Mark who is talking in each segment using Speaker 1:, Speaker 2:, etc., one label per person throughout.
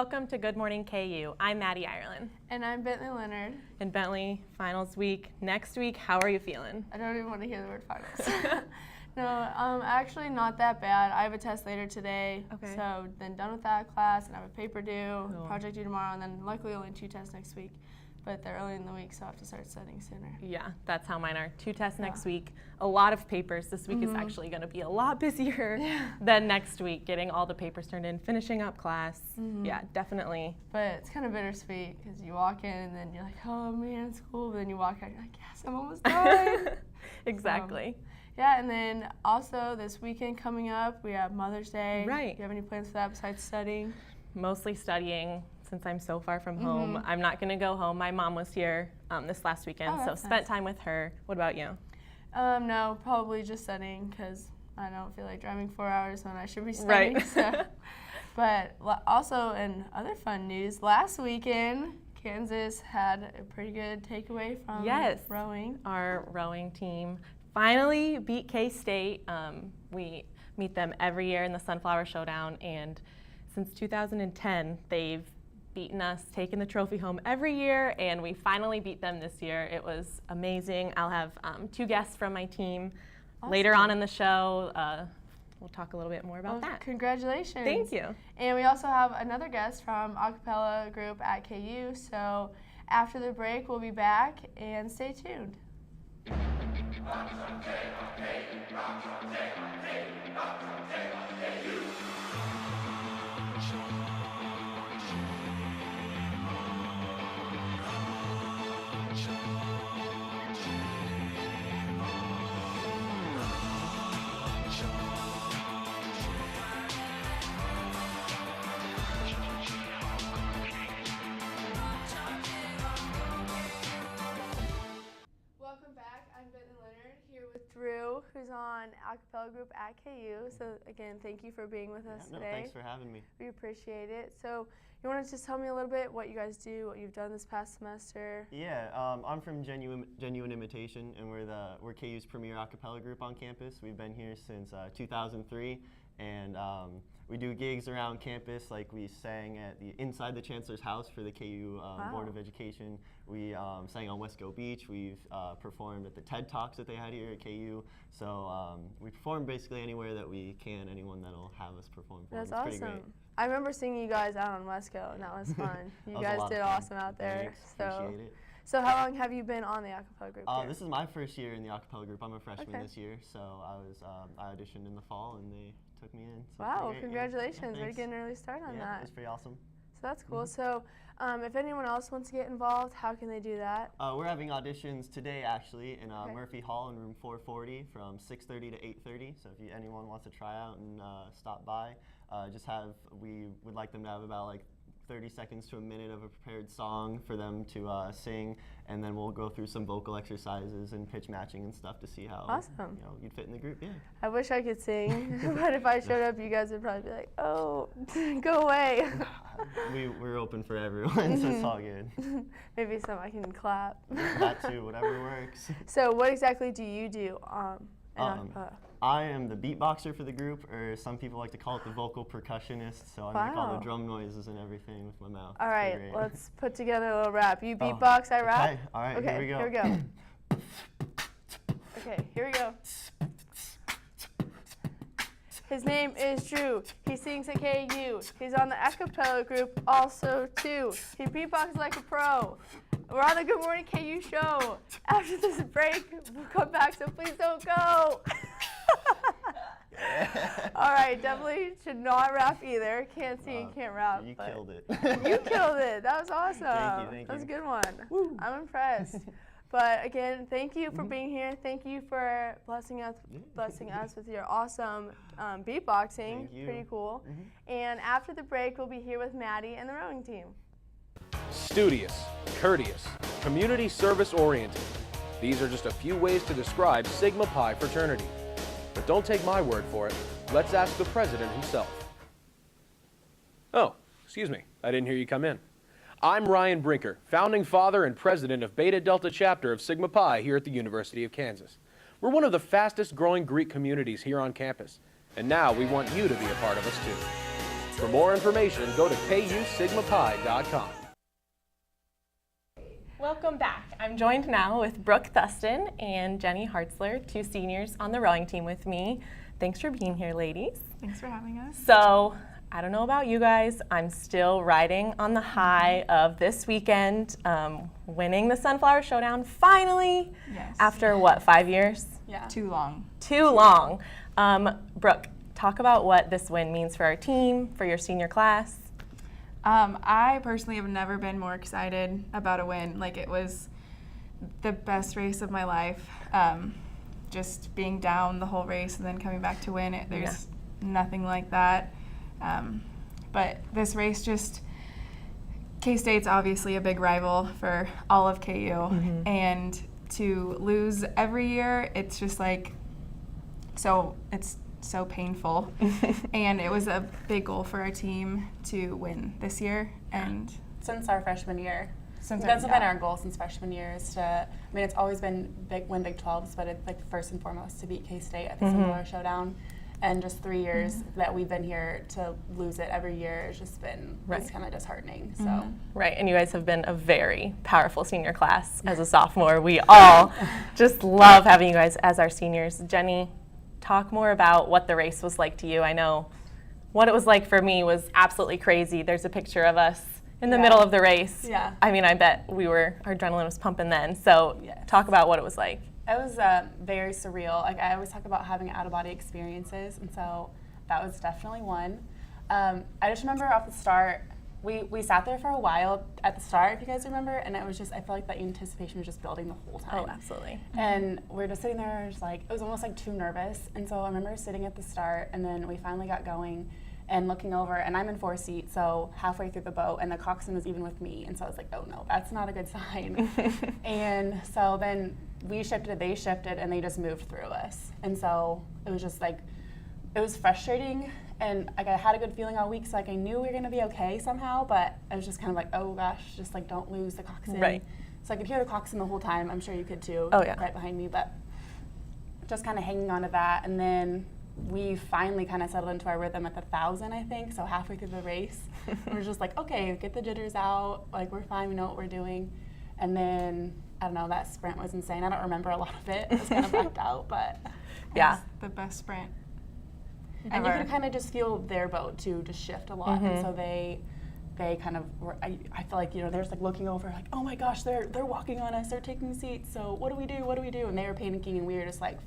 Speaker 1: Welcome to Good Morning KU. I'm Maddie Ireland.
Speaker 2: And I'm Bentley Leonard.
Speaker 1: And Bentley, finals week next week. How are you feeling?
Speaker 2: I don't even want to hear the word finals. No, actually not that bad. I have a test later today, so then done with that class, and I have a paper due, project due tomorrow, and then luckily only 2 tests next week. But they're early in the week, so I have to start studying sooner.
Speaker 1: Yeah, that's how mine are. 2 tests next week, a lot of papers. This week is actually going to be a lot busier than next week, getting all the papers turned in, finishing up class. Yeah, definitely.
Speaker 2: But it's kind of bittersweet because you walk in and then you're like, oh man, it's cool. But then you walk out and you're like, yes, I'm almost done.
Speaker 1: Exactly.
Speaker 2: Yeah, and then also this weekend coming up, we have Mother's Day.
Speaker 1: Right.
Speaker 2: Do you have any plans for that besides studying?
Speaker 1: Mostly studying. Since I'm so far from home, I'm not going to go home. My mom was here this last weekend, so spent time with her. What about you?
Speaker 2: No, probably just studying because I don't feel like driving 4 hours when I should be studying.
Speaker 1: Right.
Speaker 2: So. But also, in other fun news, last weekend, Kansas had a pretty good takeaway from rowing.
Speaker 1: Our rowing team finally beat K-State. We meet them every year in the Sunflower Showdown, and since 2010, they've beaten us, taken the trophy home every year, and we finally beat them this year. It was amazing. I'll have 2 guests from my team later on in the show. We'll talk a little bit more about that.
Speaker 2: Congratulations.
Speaker 1: Thank you.
Speaker 2: And we also have another guest from a cappella group at KU, so after the break, we'll be back, and stay tuned. Welcome back. I'm Bentley Leonard here with Drew, who's on a cappella group at KU. So again, thank you for being with us today.
Speaker 3: Thanks for having me.
Speaker 2: We appreciate it. So you want to just tell me a little bit what you guys do, what you've done this past semester?
Speaker 3: Yeah, I'm from Genuine Imitation, and we're KU's premier a cappella group on campus. We've been here since 2003, and we do gigs around campus. Like we sang at inside the Chancellor's house for the KU Board of Education. We sang on Wesco Beach. We've performed at the TED Talks that they had here at KU. So we perform basically anywhere that we can, anyone that'll have us perform for them.
Speaker 2: That's awesome.
Speaker 3: Pretty great.
Speaker 2: I remember seeing you guys out on Wesco, and that was fun. You guys did awesome out there.
Speaker 3: Thanks. Appreciate it.
Speaker 2: So how long have you been on the a cappella group here?
Speaker 3: This is my first year in the a cappella group. I'm a freshman this year, so I auditioned in the fall, and they took me in. So
Speaker 2: wow, congratulations. We're getting an early start on that.
Speaker 3: Yeah, it's pretty awesome.
Speaker 2: So that's cool. So if anyone else wants to get involved, how can they do that?
Speaker 3: We're having auditions today, actually, in Murphy Hall in room 440 from 6:30 to 8:30. So if anyone wants to try out and stop by, we would like them to have about like 30 seconds to a minute of a prepared song for them to sing, and then we'll go through some vocal exercises and pitch matching and stuff to see how you'd fit in the group. Yeah.
Speaker 2: I wish I could sing, but if I showed up, you guys would probably be like, "Oh, go away."
Speaker 3: We're open for everyone, so it's all good.
Speaker 2: Maybe I can clap.
Speaker 3: That too, whatever works.
Speaker 2: So what exactly do you do?
Speaker 3: I am the beatboxer for the group, or some people like to call it the vocal percussionist, so I make all the drum noises and everything with my mouth.
Speaker 2: All right, let's put together a little rap. You beatbox, I rap?
Speaker 3: Okay, all right, here we go.
Speaker 2: Here we go. Okay, here we go. His name is Drew. He sings at KU. He's on the a cappella group also, too. He beatboxes like a pro. We're on the Good Morning KU show. After this break, we'll come back, so please don't go. All right, definitely should not rap either. Can't sing, can't rap.
Speaker 3: You killed it.
Speaker 2: You killed it. That was awesome.
Speaker 3: Thank you.
Speaker 2: That was a good one.
Speaker 3: Woo.
Speaker 2: I'm impressed. But again, thank you for being here. Thank you for blessing us with your awesome beatboxing.
Speaker 3: Thank you.
Speaker 2: Pretty cool. And after the break, we'll be here with Maddie and the rowing team.
Speaker 4: Studious, courteous, community service oriented. These are just a few ways to describe Sigma Pi fraternity. But don't take my word for it. Let's ask the president himself. Oh, excuse me. I didn't hear you come in. I'm Ryan Brinker, founding father and president of Beta Delta chapter of Sigma Pi here at the University of Kansas. We're one of the fastest growing Greek communities here on campus, and now we want you to be a part of us too. For more information, go to kusigmapi.com.
Speaker 1: Welcome back. I'm joined now with Brooke Thuston and Jenni Hartzler, 2 seniors on the rowing team with me. Thanks for being here, ladies.
Speaker 2: Thanks for having us.
Speaker 1: So, I don't know about you guys, I'm still riding on the high of this weekend, winning the Sunflower Showdown finally.
Speaker 2: Yes.
Speaker 1: After what, 5 years?
Speaker 2: Yeah. Too long.
Speaker 1: Too long. Brooke, talk about what this win means for our team, for your senior class.
Speaker 5: I personally have never been more excited about a win. Like, it was the best race of my life. Just being down the whole race and then coming back to win it, there's nothing like that. But this race just, K-State's obviously a big rival for all of KU, and to lose every year, it's just like, it's so painful. And it was a big goal for our team to win this year. And
Speaker 6: since our freshman year. That's been our goal since freshman year, is to, I mean, it's always been win Big 12s, but it's like first and foremost to beat K-State at the Sunflower Showdown. And just 3 years that we've been here, to lose it every year has just been, it's kind of disheartening. So.
Speaker 1: Right, and you guys have been a very powerful senior class as a sophomore. We all just love having you guys as our seniors. Jenni, talk more about what the race was like to you. I know what it was like for me was absolutely crazy. There's a picture of us in the middle of the race.
Speaker 6: Yeah.
Speaker 1: I mean, I bet our adrenaline was pumping then. So talk about what it was like.
Speaker 6: It was very surreal. Like, I always talk about having out-of-body experiences, and so that was definitely one. I just remember off the start, we sat there for a while at the start, if you guys remember, and it was just, I feel like that anticipation was just building the whole time.
Speaker 1: Oh, absolutely.
Speaker 6: And we're just sitting there, just like, it was almost like too nervous. And so I remember sitting at the start, and then we finally got going and looking over, and I'm in 4th seat, so halfway through the boat, and the coxswain was even with me, and so I was like, oh no, that's not a good sign. And so then we shifted, they shifted, and they just moved through us. And so it was just like, it was frustrating, and like, I had a good feeling all week, so like, I knew we were gonna be okay somehow, but I was just kind of like, oh gosh, just like, don't lose the coxswain.
Speaker 1: Right.
Speaker 6: So I could hear the coxswain the whole time. I'm sure you could too.
Speaker 1: Oh, yeah.
Speaker 6: Right behind me, but just kind of hanging on to that. And then we finally kind of settled into our rhythm at the 1,000, I think, so halfway through the race. We're just like, okay, get the jitters out, like, we're fine, we know what we're doing. And then, I don't know, that sprint was insane. I don't remember a lot of it. I was kind of blacked out, but
Speaker 1: Yeah.
Speaker 5: the best sprint
Speaker 6: and
Speaker 5: ever.
Speaker 6: you could kind of just feel their boat too just shift a lot. And so they kind of were, I feel like, you know, they're just like looking over like, oh my gosh, they're walking on us, they're taking seats, so what do we do? And they were panicking, and we were just like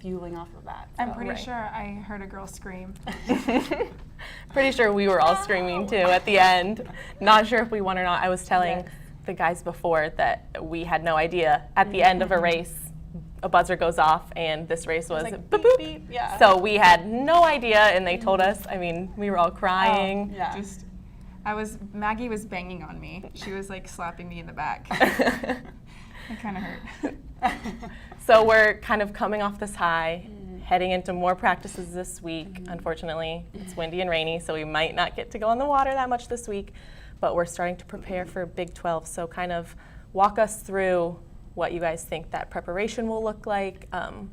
Speaker 6: fueling off of that.
Speaker 5: I'm
Speaker 6: So.
Speaker 5: pretty sure I heard a girl scream.
Speaker 1: Pretty sure we were all screaming too at the end. Not sure if we won or not. I was telling the guys before that we had no idea. At the end of a race, a buzzer goes off, and this race was
Speaker 6: like,
Speaker 1: boop,
Speaker 6: beep,
Speaker 1: boop.
Speaker 6: beep, yeah.
Speaker 1: So we had no idea, and they told us. I mean, we were all crying.
Speaker 6: Yeah.
Speaker 5: Maggie was banging on me. She was like slapping me in the back. It kind of hurt.
Speaker 1: So we're kind of coming off this high, heading into more practices this week. Unfortunately, it's windy and rainy, so we might not get to go on the water that much this week, but we're starting to prepare for Big 12. So kind of walk us through what you guys think that preparation will look like,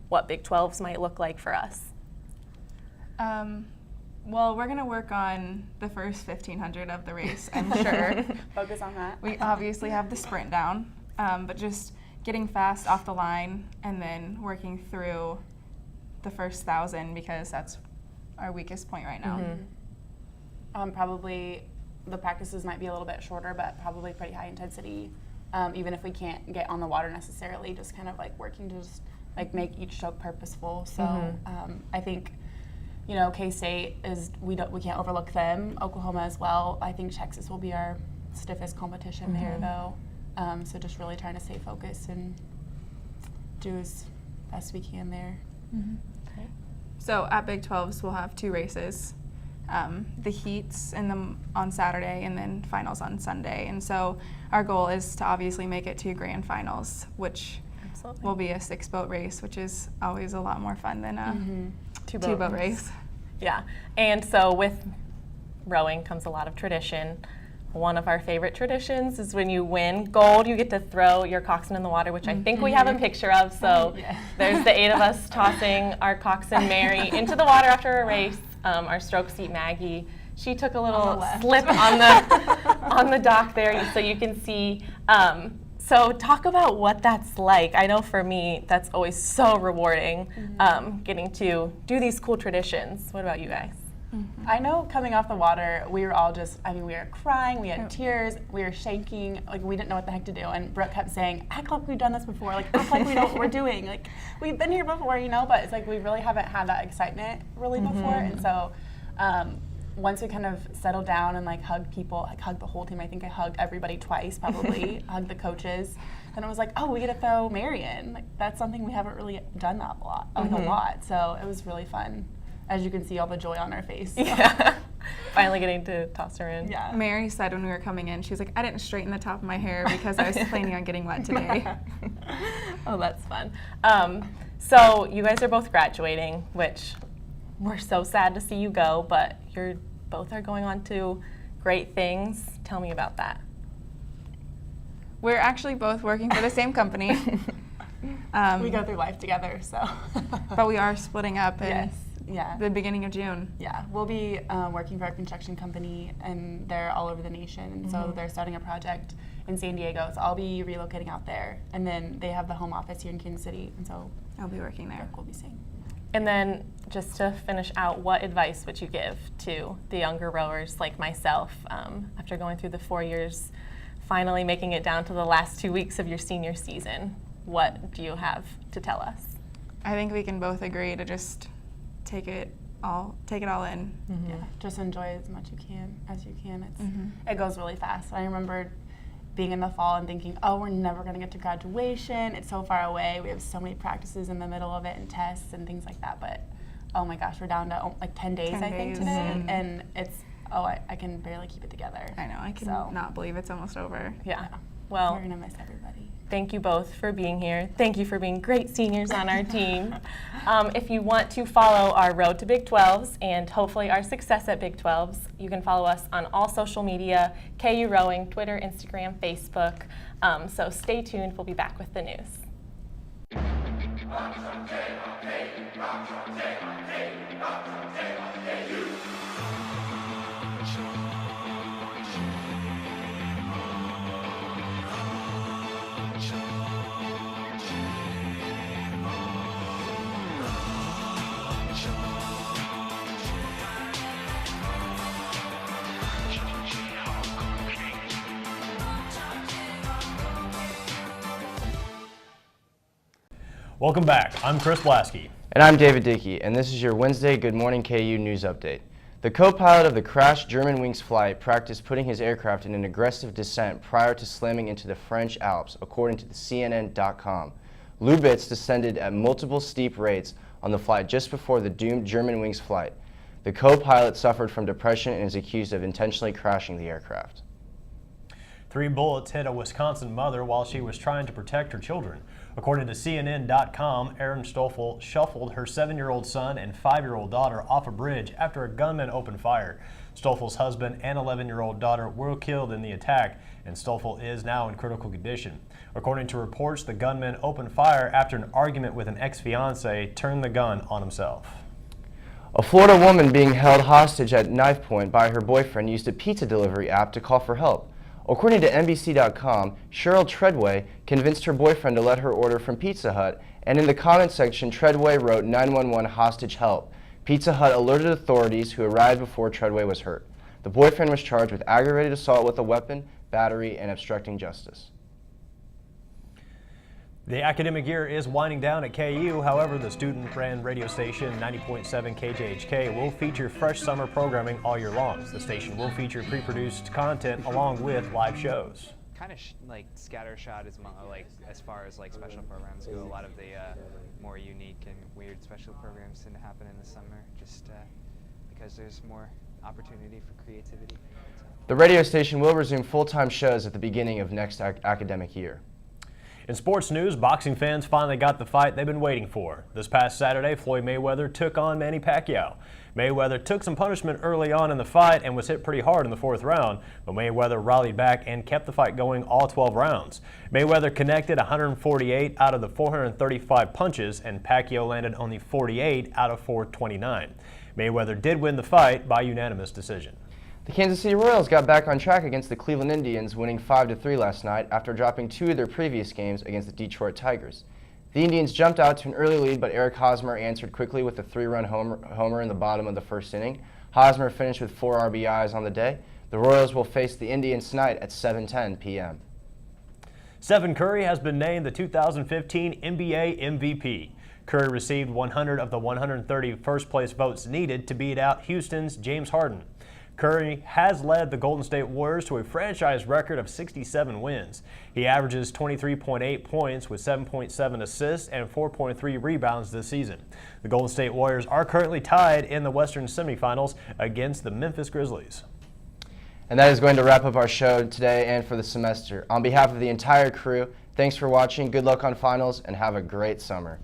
Speaker 1: what Big 12s might look like for us.
Speaker 5: Well, we're going to work on the first 1,500 of the race, I'm sure.
Speaker 6: Focus on that.
Speaker 5: We obviously have the sprint down, but just getting fast off the line and then working through the first 1,000, because that's our weakest point right now.
Speaker 6: Probably the practices might be a little bit shorter, but probably pretty high intensity. Even if we can't get on the water necessarily, just kind of like working to just like make each stroke purposeful. So I think, you know, K-State is, we can't overlook them. Oklahoma as well. I think Texas will be our stiffest competition there though. So just really trying to stay focused and do as best we can there.
Speaker 5: So at Big 12s, we'll have 2 races. The heats on Saturday and then finals on Sunday. And so our goal is to obviously make it to grand finals, which will be a 6-boat race, which is always a lot more fun than a 2-boat race.
Speaker 1: Yeah, and so with rowing comes a lot of tradition. One of our favorite traditions is when you win gold, you get to throw your coxswain in the water, which I think we have a picture of. So there's the 8 of us tossing our coxswain Mary into the water after a race. Our stroke seat Maggie she took a little slip on the dock there, so you can see. So talk about what that's like. I know for me, that's always so rewarding, getting to do these cool traditions. What about you guys?
Speaker 6: I know coming off the water, we were all just, we were crying, we had tears, we were shaking, like we didn't know what the heck to do. And Brooke kept saying, act like we've done this before, like act like we know what we're doing. Like we've been here before, but it's like we really haven't had that excitement really before. And so once we kind of settled down and like hugged people, like hugged the whole team, I think I hugged everybody twice probably, hugged the coaches. Then it was like, oh, we get to throw Mary in. Like that's something we haven't really done a lot. So it was really fun. As you can see, all the joy on our face. So.
Speaker 1: Yeah. Finally getting to toss her in.
Speaker 6: Yeah.
Speaker 5: Mary said when we were coming in, she was like, I didn't straighten the top of my hair because I was planning on getting wet today.
Speaker 1: Oh, that's fun. So you guys are both graduating, which we're so sad to see you go, but you're both are going on to great things. Tell me about that.
Speaker 5: We're actually both working for the same company.
Speaker 6: We go through life together, so.
Speaker 5: But we are splitting up in the beginning of June.
Speaker 6: Yeah, we'll be working for a construction company, and they're all over the nation. And so they're starting a project in San Diego, so I'll be relocating out there. And then they have the home office here in Kansas City, and so
Speaker 5: I'll be working there.
Speaker 6: We'll be seeing.
Speaker 1: And then just to finish out, what advice would you give to the younger rowers like myself after going through the 4 years, finally making it down to the last 2 weeks of your senior season? What do you have to tell us?
Speaker 5: I think we can both agree to just take it all in.
Speaker 6: Yeah, just enjoy as much as you can. It goes really fast. I remember being in the fall and thinking, oh, we're never going to get to graduation. It's so far away. We have so many practices in the middle of it and tests and things like that. But oh my gosh, we're down to like 10 days, I think, today. And it's, I can barely keep it together.
Speaker 5: I know, I can not believe it's almost over.
Speaker 1: Yeah. Well,
Speaker 6: we're going to miss everybody.
Speaker 1: Thank you both for being here. Thank you for being great seniors on our team. If you want to follow our road to Big 12s and hopefully our success at Big 12s, you can follow us on all social media, KU Rowing, Twitter, Instagram, Facebook. So stay tuned. We'll be back with the news.
Speaker 7: Welcome back. I'm Chris Blasky.
Speaker 3: And I'm David Dickey, and this is your Wednesday Good Morning KU news update. The co-pilot of the crashed Germanwings flight practiced putting his aircraft in an aggressive descent prior to slamming into the French Alps, according to the CNN.com. Lubitz descended at multiple steep rates on the flight just before the doomed Germanwings flight. The co-pilot suffered from depression and is accused of intentionally crashing the aircraft.
Speaker 7: 3 bullets hit a Wisconsin mother while she was trying to protect her children. According to CNN.com, Erin Stoffel shuffled her 7-year-old son and 5-year-old daughter off a bridge after a gunman opened fire. Stoffel's husband and 11-year-old daughter were killed in the attack, and Stoffel is now in critical condition. According to reports, the gunman opened fire after an argument with an ex-fiancé turned the gun on himself.
Speaker 3: A Florida woman being held hostage at knife point by her boyfriend used a pizza delivery app to call for help. According to NBC.com, Cheryl Treadway convinced her boyfriend to let her order from Pizza Hut, and in the comment section, Treadway wrote 911 hostage help. Pizza Hut alerted authorities who arrived before Treadway was hurt. The boyfriend was charged with aggravated assault with a weapon, battery, and obstructing justice.
Speaker 7: The academic year is winding down at KU. However, the student-ran radio station 90.7 KJHK will feature fresh summer programming all year long. The station will feature pre-produced content along with live shows.
Speaker 8: Kind of like scattershot as far as like special programs go. A lot of the more unique and weird special programs tend to happen in the summer, just because there's more opportunity for creativity.
Speaker 3: The radio station will resume full-time shows at the beginning of next academic year.
Speaker 7: In sports news, boxing fans finally got the fight they've been waiting for. This past Saturday, Floyd Mayweather took on Manny Pacquiao. Mayweather took some punishment early on in the fight and was hit pretty hard in the 4th round, but Mayweather rallied back and kept the fight going all 12 rounds. Mayweather connected 148 out of the 435 punches, and Pacquiao landed only 48 out of 429. Mayweather did win the fight by unanimous decision.
Speaker 9: The Kansas City Royals got back on track against the Cleveland Indians, winning 5-3 last night after dropping 2 of their previous games against the Detroit Tigers. The Indians jumped out to an early lead, but Eric Hosmer answered quickly with a 3-run homer in the bottom of the first inning. Hosmer finished with 4 RBIs on the day. The Royals will face the Indians tonight at 7:10 p.m.
Speaker 7: Stephen Curry has been named the 2015 NBA MVP. Curry received 100 of the 130 first-place votes needed to beat out Houston's James Harden. Curry has led the Golden State Warriors to a franchise record of 67 wins. He averages 23.8 points with 7.7 assists and 4.3 rebounds this season. The Golden State Warriors are currently tied in the Western semifinals against the Memphis Grizzlies.
Speaker 9: And that is going to wrap up our show today and for the semester. On behalf of the entire crew, thanks for watching, good luck on finals, and have a great summer.